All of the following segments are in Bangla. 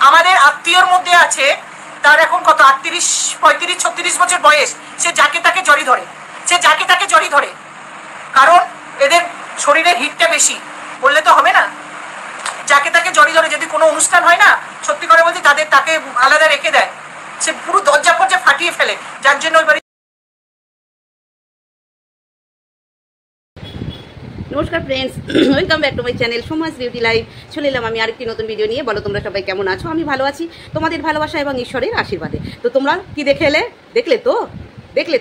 আমাদের আত্মীয়র মধ্যে আছে, তার এখন কত 38, 35, 36 বছর বয়স, সে যাকে তাকে জড়ি ধরে, সে যাকে তাকে জড়ি ধরে, কারণ এদের শরীরের হিটটা বেশি, বললে তো হবে না। যাকে তাকে জড়ি ধরে, যদি কোনো অনুষ্ঠান হয় না, সত্যি করে বলছি তাকে আলাদা রেখে দেয়, সে পুরো দরজা ফরজা ফাটিয়ে ফেলে, যার জন্য ওই বাড়ি। নমস্কার friends, welcome back to my channel Soma's beauty life. চলে এলাম আমি আরেকটি নতুন ভিডিও নিয়ে। বলো তোমরা সবাই কেমন আছো? আমি ভালো আছি, তোমাদের ভালোবাসা এবং ঈশ্বরের আশীর্বাদে। তো তোমরা কি দেখলে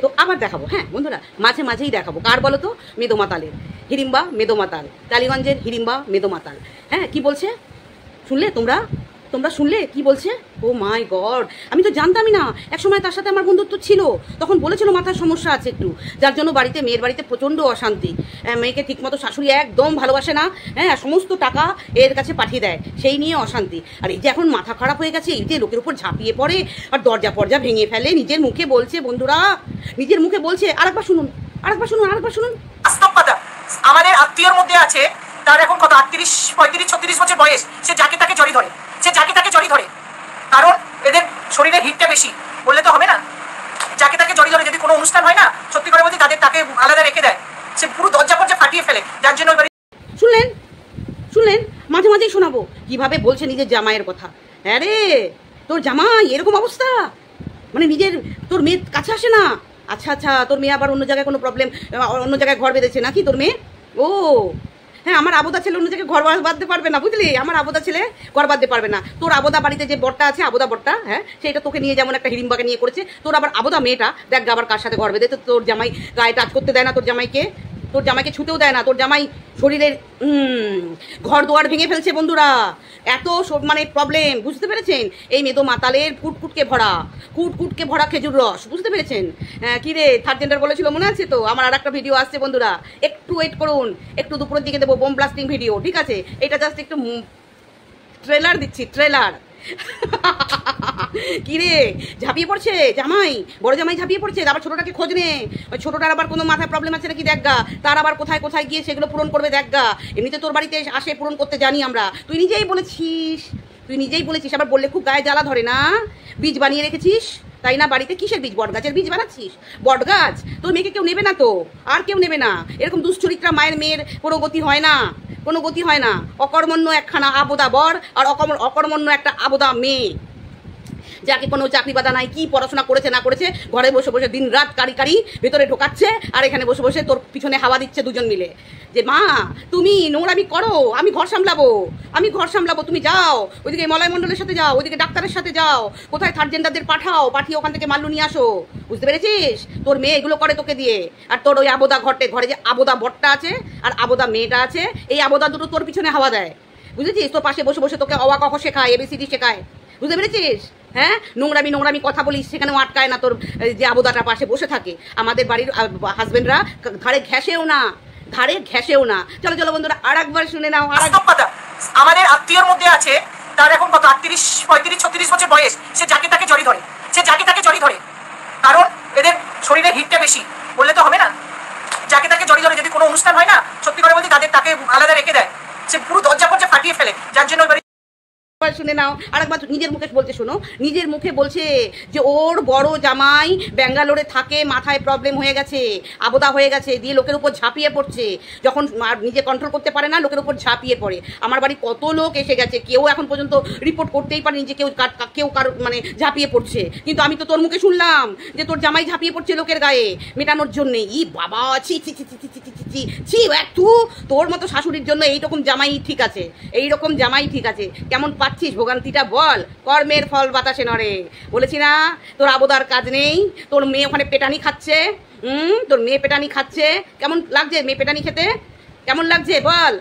তো আবার দেখাবো। হ্যাঁ বন্ধুরা, মাঝে মাঝেই দেখাবো। কার বলো তো? মেদোমাতালের, হিড়িম্বা মেদোমাতাল, টালিগঞ্জের হিড়িম্বা মেদোমাতাল। হ্যাঁ কি বলছে শুনলে? তোমরা শুনলে কি বলছে? ও মাই গড, আমি তো জানতামই না। এক সময় তার সাথে আমার বন্ধুত্ব ছিল, তখন বলেছিল মাথার সমস্যা আছে একটু, যার জন্য মেয়ের বাড়িতে প্রচণ্ড অশান্তি। মেয়েকে ঠিকমতো শাশুড়ি একদম ভালোবাসে না, হ্যাঁ সমস্ত টাকা এর কাছে পাঠিয়ে দেয়, সেই নিয়ে অশান্তি। আর এই যে এখন মাথা খারাপ হয়ে গেছে, এই যে লোকের উপর ঝাঁপিয়ে পড়ে আর দরজা ফরজা ভেঙে ফেলে, নিজের মুখে বলছে বন্ধুরা, নিজের মুখে বলছে। আরেকবার শুনুন। বাস্তব কথা, আমাদের আত্মীয়র মধ্যে আছে, তার এখন কত 38, 35, 36 বছর বয়স, সে যাকে তাকে জড়ি ধরে, কারণ এদের শরীরের হিটটা বেশি, বললে তো হবে না। যাকে তাকে জড়ি ধরে, যদি কোনো অনুষ্ঠান হয় না, সত্যি করে বলছি তাকে আলাদা রেখে দেয়, সে পুরো দরজা ফরজা ফাটিয়ে ফেলে, যার জন্য ওই বাড়ি। শুনলেন মাঝে মাঝেই শোনাবো কিভাবে বলছে নিজের জামাইয়ের কথা। হ্যাঁ রে, তোর জামাই এরকম অবস্থা, মানে তোর মেয়ের কাছে আসে না। আচ্ছা, তোর মেয়ে আবার অন্য জায়গায় কোনো প্রবলেম, অন্য জায়গায় ঘর বেঁধেছে নাকি তোর মেয়ে? ও হ্যাঁ, আমার আবোদা ছেলে অন্য জায়গায় ঘর বাঁধতে পারবে না, বুঝলি? আমার আবোদা ছেলে ঘর বাঁধতে পারবে না। তোর আবোদা বাড়িতে যে বরটা আছে, আবোদা বরটা, হ্যাঁ সেটা তোকে নিয়ে যেমন একটা হিড়িম্বাকে নিয়ে করেছে, তোর আবার আবোদা মেয়েটা দেখ আবার কার সাথে ঘর বেঁধে। তোর জামাই গায়ে টাচ করতে দেয় না, তোর জামাইকে ছুতেও দেয় না। তোর জামাই শরীরের ঘর দুয়ার ভেঙে ফেলছে বন্ধুরা, এত মানে প্রবলেম, বুঝতে পেরেছেন? এই মেদো মাতালের কুটকুটকে ভরা খেজুর রস, বুঝতে পেরেছেন? কি রে, থার্ড জেন্ডার বলেছিল, মনে আছে তো? আমার আর একটা ভিডিও আসছে বন্ধুরা, একটু ওয়েট করুন, একটু দুপুরের দিকে দেবো বোম ব্লাস্টিং ভিডিও, ঠিক আছে? এটা জাস্ট একটু ট্রেলার দিচ্ছি, ট্রেলার। কি রে, ঝাঁপিয়ে পড়ছে জামাই, বড় জামাই ঝাঁপিয়ে পড়ছে, আবার ছোটটাকে খোঁজ নে, ওই ছোটটার আবার কোনো মাথায় প্রবলেম আছে নাকি দেখ গা, তার আবার কোথায় গিয়ে সেগুলো পূরণ করবে দেখ গা। এমনিতে তোর বাড়িতে আসে, পূরণ করতে জানি আমরা, তুই নিজেই বলেছিস, আবার বললে খুব গায়ে জ্বালা ধরে না? বীজ বানিয়ে রেখেছিস তাই না বাড়িতে? কিসের বীজ? বট গাছের বীজ বানাচ্ছিস? বট গাছ তোর মেয়েকে কেউ নেবে না, তো আর কেউ নেবে না। এরকম দুশ্চরিত্রা মেয়ের কোনো গতি হয় না। অকর্মণ্য একখানা আবোদা বর আর অকর্মণ্য একটা আবোদা মেয়ে, যাকে কোনো চাকরি বাদা নাই, কি পড়াশোনা করেছে না করেছে, ঘরে বসে বসে দিন রাত কারি ভেতরে ঢোকাচ্ছে, আর এখানে বসে বসে তোর পিছনে হাওয়া দিচ্ছে দুজন মিলে, যে মা তুমি নোংরামি করো, আমি ঘর সামলাবো, তুমি যাও ওইদিকে মলয় মণ্ডলের সাথে যাও, ওইদিকে ডাক্তারের সাথে যাও, কোথায় থার্ড জেন্ডারদের পাঠিয়ে ওখান থেকে মাল্লু নিয়ে আসো, বুঝতে পেরেছিস? তোর মেয়ে এগুলো করে তোকে দিয়ে। আর তোর ওই আবোদা ঘরে যে আবোদা বরটা আছে আর আবোদা মেয়েটা আছে, এই আবোদা দুটো তোর পিছনে হাওয়া দেয়, বুঝেছিস? তোর পাশে বসে বসে তোকে অওয়া ক খ শেখায়, ABCD শেখায়, বুঝতে পেরেছিস? হ্যাঁ, নোংরামি কথা বলিস, সেখানেও আটকায় না তোর যে আবোদাটা পাশে বসে থাকে। আমাদের বাড়ির হাজবেন্ডরা ধারে ঘেঁষেও না। চলো বন্ধুরা, আর একবার শুনে নাও। আমাদের আত্মীয়র মধ্যে আছে, তার এখন কত 38, 35, 36 বছর বয়স, সে যাকে তাকে জড়ি ধরে, কারণ এদের শরীরের হিটটা বেশি, বললে তো হবে না। যাকে তাকে জড়ি ধরে, যদি কোনো অনুষ্ঠান হয় না, সত্যি করে বলছি তাকে আলাদা রেখে দেয়, সে পুরো দরজা ফরজা ফাটিয়ে ফেলে, যার জন্য শুনে নাও। আরেকবার নিজের মুখে বলছে, শোনো, নিজের মুখে বলছে যে ওর বড় জামাই ব্যাঙ্গালোরে থাকে, মাথায় প্রবলেম হয়ে গেছে, আবোদা হয়ে গেছে, দিয়ে লোকের উপর ঝাঁপিয়ে পড়ছে, যখন নিজে কন্ট্রোল করতে পারে না, লোকের উপর ঝাঁপিয়ে পড়ে। আমার বাড়ি কত লোক এসে গেছে, কেউ এখন পর্যন্ত রিপোর্ট করতেই পারেনি যে কেউ কারো মানে ঝাঁপিয়ে পড়ছে, কিন্তু আমি তো তোর মুখে শুনলাম যে তোর জামাই ঝাঁপিয়ে পড়ছে লোকের গায়ে মেটানোর জন্যে। ই বাবা, ছি, তোর মতো শাশুড়ির জন্য এইরকম জামাই ঠিক আছে। কেমন পাচ্ছিস ভোগান্তিটা বল? কর্মের ফল বাতাসে নড়ে, বলেছি না? তোর আবোদার কাজ নেই, তোর মেয়ে ওখানে পেটানি খাচ্ছে, কেমন লাগছে মেয়ে পেটানি খেতে? কেমন লাগছে বল?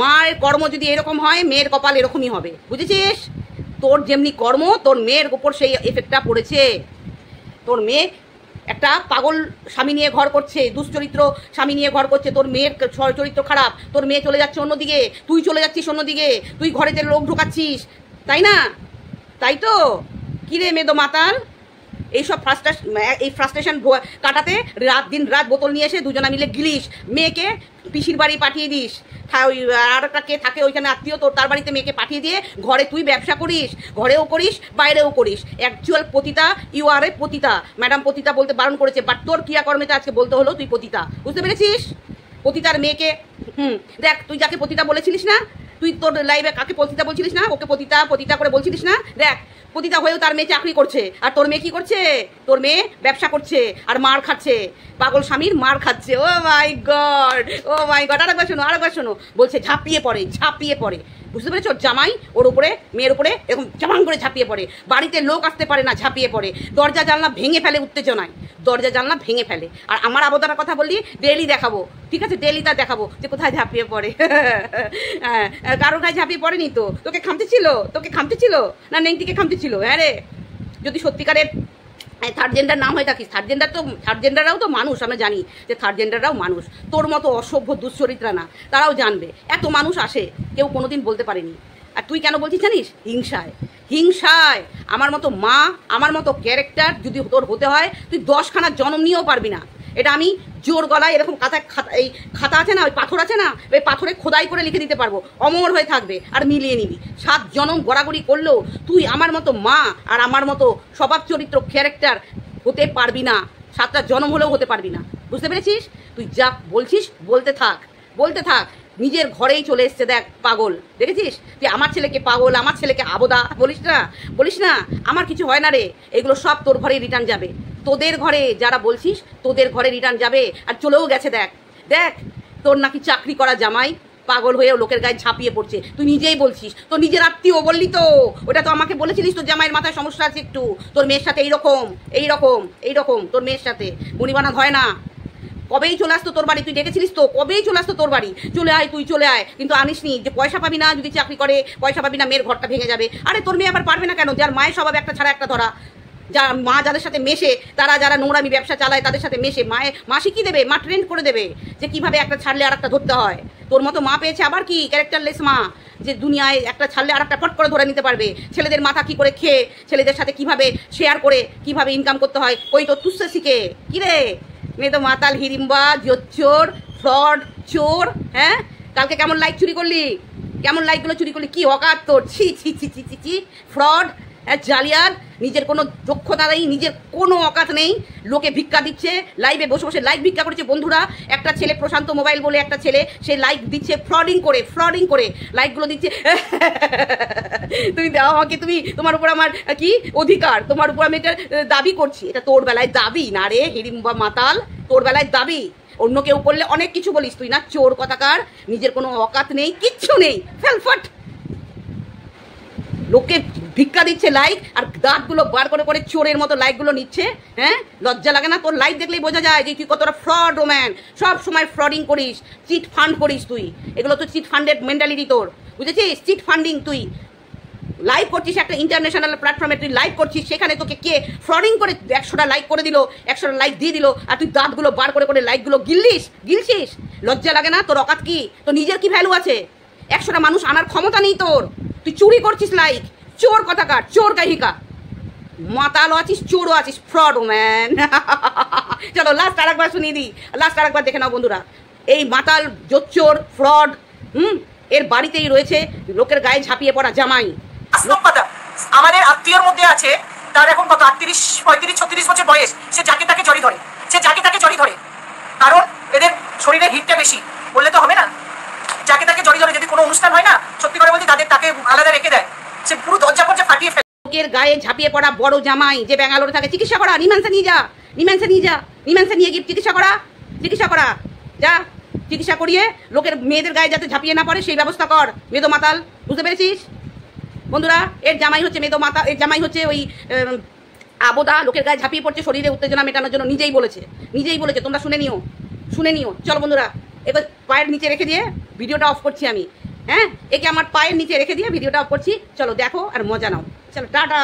মায়ের কর্ম যদি এরকম হয়, মেয়ের কপাল এরকমই হবে, বুঝেছিস? তোর যেমনি কর্ম, তোর মেয়ের উপর সেই এফেক্টটা পড়েছে। তোর মেয়ে একটা পাগল স্বামী নিয়ে ঘর করছে, দুশ্চরিত্র স্বামী নিয়ে ঘর করছে, তোর মেয়ের চরিত্র খারাপ, তোর মেয়ে চলে যাচ্ছে অন্যদিকে, তুই চলে যাচ্ছিস অন্যদিকে, তুই ঘরে যে লোক ঢোকাচ্ছিস, তাই না? তাই তো? কিরে মেদো মাতাল, এইসব ফ্রাস্ট্রেশন কাটাতে দিন রাত বোতল নিয়ে এসে দুজনা মিলে গিলিস, মেয়েকে পিসির বাড়ি পাঠিয়ে দিস, ওই আর একটা কে থাকে ওইখানে আত্মীয় তোর, তার বাড়িতে মেয়েকে পাঠিয়ে দিয়ে ঘরে তুই ব্যবসা করিস, ঘরেও করিস বাইরেও করিস। অ্যাকচুয়াল পতিতা, ইউ আর এ পতিতা। ম্যাডাম পতিতা বলতে বারণ করেছে, বাট তোর ক্রিয়াকর্মেতে আজকে বলতে হলো তুই পতিতা, বুঝতে পেরেছিস? পতিতার মেয়েকে দেখ, তুই যাকে পতিতা বলেছিলিস না, তুই তোর লাইভে কাকে পতিতা বলছিলিস না, ওকে পতিতা পতিতা করে বলছিলিস না, দেখ পতিতা হয়েও তার মেয়ে চাকরি করছে, আর তোর মেয়ে কি করছে? তোর মেয়ে ব্যবসা করছে আর মার খাচ্ছে, পাগল স্বামীর মার খাচ্ছে। ও মাই গড, ও মাই গড। আরেকবার শোনো, বলছে ঝাঁপিয়ে পড়ে, বুঝতে পেরেছো? জামাই ওর উপরে, মেয়ের উপরে এরকম জামাং করে ঝাঁপিয়ে পড়ে, বাড়িতে লোক আসতে পারে না, ঝাঁপিয়ে পড়ে, দরজা জানলা ভেঙে ফেলে উত্তেজনায়, আর আমার আবদারের কথা বললি ডেলি দেখাবো, ঠিক আছে? ডেলি তা দেখাবো যে কোথায় ঝাঁপিয়ে পড়ে। কারোর গায়ে ঝাঁপিয়ে পড়েনি তো, তোকে খামতে ছিল না নেংটিকে খামতে ছিল? হ্যাঁ রে, যদি সত্যিকারের থার্ড জেন্ডার নাম হয়ে থাকিস, থার্ড জেন্ডাররাও তো মানুষ, আমরা জানি যে থার্ড জেন্ডাররাও মানুষ, তোর মতো অসভ্য দুশ্চরিত্রা না, তারাও জানবে এত মানুষ আসে, কেউ কোনোদিন বলতে পারেনি। আর তুই কেন বলছিস জানিস? হিংসায় আমার মতো মা, আমার মতো ক্যারেক্টার যদি তোর হতে হয়, তুই 10খানা জন্ম নিয়েও পারবি না। এটা আমি জোর গলায় এরকম এই খাতা আছে না, ওই পাথর আছে না, ওই পাথরে খোদাই করে লিখে দিতে পারবো, অমর হয়ে থাকবে, আর মিলিয়ে নিবি। 7 জনম গড়াগড়ি করলেও তুই আমার মতো মা আর আমার মতো স্বভাব চরিত্র ক্যারেক্টার হতে পারবি না, 7টা জনম হলেও হতে পারবি না, বুঝতে পেরেছিস? তুই যা বলছিস বলতে থাক। নিজের ঘরেই চলে এসছে, দেখ পাগল, দেখেছিস? তুই আমার ছেলেকে পাগল, আমার ছেলেকে আবোদা বলিস না। আমার কিছু হয় না রে, এগুলো সব তোর ঘরেই রিটার্ন যাবে, তোদের ঘরে যারা বলছিস তোদের ঘরে রিটার্ন যাবে, আর চলেও গেছে। দেখ তোর নাকি চাকরি করা জামাই পাগল হয়েও লোকের গায়ে ঝাঁপিয়ে পড়ছে, তুই নিজেই বলছিস, তোর নিজের আত্মীয় বললি তো, ওটা তো আমাকে বলেছিলিস তোর জামাইয়ের মাথায় সমস্যা আছে একটু, তোর মেয়ের সাথে এইরকম তোর মেয়ের সাথে মনিবানাদ হয় না। কবেই চলে আসতো তোর বাড়ি, তুই ডেকেছিলিস তো, কবেই চলে আসতো তোর বাড়ি, চলে আয়, কিন্তু আনিসনি, যে পয়সা পাবি না, যদি চাকরি করে পয়সা পাবি না, মেয়ের ঘরটা ভেঙে যাবে। আরে তোর মেয়ে আবার পারবে না কেন? যার মায়ের স্বভাব একটা ছাড়া একটা ধরা, মা যাদের সাথে মেশে, যারা নোংরামি ব্যবসা চালায় তাদের সাথে মেশে, মা শিখিয়ে দেবে, মা ট্রেন্ড করে দেবে যে কিভাবে একটা ছাড়লে আর একটা ধরতে হয়। তোর মতো মা পেয়েছে আবার কি ক্যারেক্টারলেস মা, যে দুনিয়ায় একটা ছাড়লে আর একটা ফট করে ধরে নিতে পারবে, ছেলেদের মাথা কি করে খেয়ে, ছেলেদের সাথে কিভাবে শেয়ার করে কিভাবে ইনকাম করতে হয়, ওই তো তুসে শিখে। কি রে মেয়ে তো মাতাল, হিরিম্বা, জোচ্চোর, ফ্রড, চোর। হ্যাঁ, কালকে কেমন লাইক চুরি করলি, লাইকগুলো চুরি করলি, কি অকাত তোর, ছি, ফ্রড, জালিয়াত, নিজের কোনো দক্ষতা নেই, নিজের কোনো অকাত নেই, লোকে ভিক্ষা দিচ্ছে, লাইভে বসে লাইক ভিক্ষা করেছে। বন্ধুরা, একটা ছেলে প্রশান্ত মোবাইল বলে একটা ছেলে, সে লাইক দিচ্ছে ফ্রডিং করে লাইকগুলো দিচ্ছে। তুমি দাও আমাকে, তোমার উপর আমার কি অধিকার, তোমার উপর আমি এটা দাবি করছি। এটা তোর বেলায় দাবি না রে হিড়িম্বা মাতাল, তোর বেলায় দাবি। অন্য কেউ করলে অনেক কিছু বলিস, তুই না চোর কথাকার, নিজের কোনো অকাত নেই, কিচ্ছু নেই, ফেলফট। লোকে ভিক্ষা দিচ্ছে লাইক, আর দাঁতগুলো বার করে চোরের মতো লাইকগুলো নিচ্ছে। হ্যাঁ, লজ্জা লাগে না? তোর লাইক দেখলেই বোঝা যায় যে তুই কতটা ফ্রড ওম্যান, সব সময় ফ্রডিং করিস, চিট ফান্ড করিস তুই। এগুলো তো চিট ফান্ডের মেন্টালিটি তোর, বুঝেছিস? Cheat funding. তুই লাইভ করছিস একটা ইন্টারন্যাশনাল প্ল্যাটফর্মে, তুই লাইভ করছিস, সেখানে তোকে কে ফ্রডিং করে 100টা লাইক করে দিল, 100টা লাইক দিয়ে দিল, আর তুই দাঁতগুলো বার করে লাইকগুলো গিলছিস। লজ্জা লাগে না? তোর অকাত কি? তোর নিজের কি ভ্যালু আছে? 100টা মানুষ আনার ক্ষমতা নেই তোর, তুই চুরি করছিস লাইক, চোর কথাকার, চোর কাহিকা, মাতালও আছিস, চোরও আছিস, ফ্রড ম্যান। চলো লাস্ট আরেকবার শুনিয়ে দিই, আরেকবার দেখে নাও বন্ধুরা। এই মাতাল, জোচ্চোর, ফ্রড, এর বাড়িতেই রয়েছে লোকের গায়ে ঝাঁপিয়ে পড়া জামাই। আমাদের আত্মীয়র মধ্যে আছে, তার এখন কত 38, 35, 36 বছর বয়স, সে যাকে তাকে জড়ি ধরে, কারণ এদের শরীরে হিটটা বেশি, বললে তো হবে না। যাকে তাকে জড়ি ধরে, যদি কোনো অনুষ্ঠান হয় না, সত্যি করে বলছি, তাকে আলাদা রেখে দেয়, সে পুরো দরজা ফাটিয়ে ফেলে। লোকের গায়ে ঝাঁপিয়ে পড়া বড় জামাই, যে ব্যাঙ্গালোরে থাকে, চিকিৎসা করা, নিমান্সে নিয়ে গিয়ে চিকিৎসা করা, যা চিকিৎসা করিয়ে লোকের মেয়েদের গায়ে যাতে ঝাঁপিয়ে না পড়ে সেই ব্যবস্থা কর, মেদো মাতাল, বুঝতে পেরেছিস বন্ধুরা? এর জামাই হচ্ছে মেদো মাতাল, এর জামাই হচ্ছে ওই আবোদা, লোকের গায়ে ঝাঁপিয়ে পড়ছে শরীরে উত্তেজনা মেটানোর জন্য, নিজেই বলেছে। তোমরা শুনে নিও। চলো বন্ধুরা, এবার পায়ের নিচে রেখে দিয়ে ভিডিওটা অফ করছি আমি। হ্যাঁ, একে আমার পায়ের নিচে রেখে দিয়ে ভিডিওটা অফ করছি। চলো দেখো আর মজা নাও। চলো টাটা।